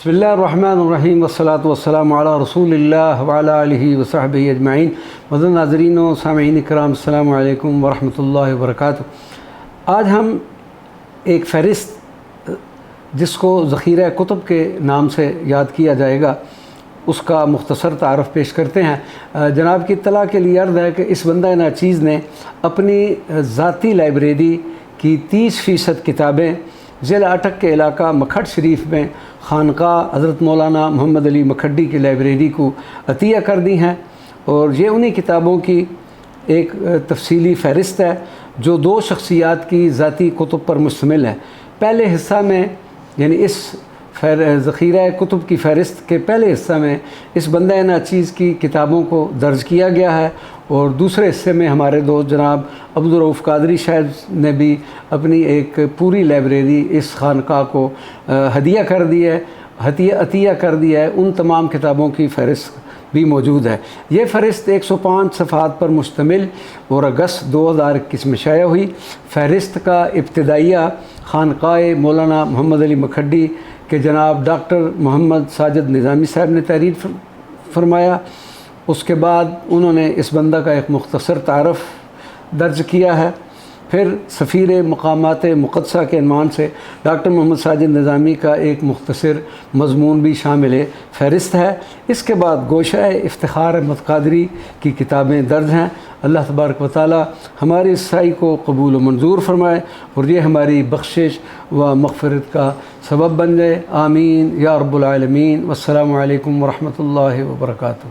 بسم اللہ الرحمن الرحیم والصلاة والسلام علی رسول اللہ وعلی آلہ وصحبہ اجمعین۔ معزز ناظرین و سامعین کرام، السلام علیکم ورحمۃ اللہ وبرکاتہ۔ آج ہم ایک فہرست جس کو ذخیرہ کتب کے نام سے یاد کیا جائے گا اس کا مختصر تعارف پیش کرتے ہیں۔ جناب کی اطلاع کے لیے عرض ہے کہ اس بندہ ناچیز نے اپنی ذاتی لائبریری کی 30% کتابیں ضلع اٹک کے علاقہ مکھڈ شریف میں خانقاہ حضرت مولانا محمد علی مکھڈی کی لائبریری کو عطیہ کر دی ہیں، اور یہ انہی کتابوں کی ایک تفصیلی فہرست ہے جو 2 شخصیات کی ذاتی کتب پر مشتمل ہے۔ پہلے حصہ میں یعنی اس ذخیرہ کتب کی فہرست کے پہلے حصہ میں اس بندہ ناچیز کی کتابوں کو درج کیا گیا ہے، اور دوسرے حصے میں ہمارے دوست جناب عبدالرؤف قادری صاحب نے بھی اپنی ایک پوری لائبریری اس خانقاہ کو ہدیہ کر دی ہے، عطیہ کر دیا ہے۔ ان تمام کتابوں کی فہرست بھی موجود ہے۔ یہ فہرست 105 صفحات پر مشتمل اور اگست 2021 میں شائع ہوئی۔ فہرست کا ابتدائیہ خانقاہ مولانا محمد علی مکھڈی کہ جناب ڈاکٹر محمد ساجد نظامی صاحب نے تحریر فرمایا۔ اس کے بعد انہوں نے اس بندہ کا ایک مختصر تعارف درج کیا ہے۔ پھر سفیر مقامات مقدسہ کے عنوان سے ڈاکٹر محمد ساجد نظامی کا ایک مختصر مضمون بھی شامل فہرست ہے۔ اس کے بعد گوشہ افتخار احمد قادری کی کتابیں درج ہیں۔ اللہ تبارک و تعالی ہماری اس سعی کو قبول و منظور فرمائے اور یہ ہماری بخشش و مغفرت کا سبب بن جائے۔ آمین یا رب العالمین۔ والسلام علیکم ورحمۃ اللہ وبرکاتہ۔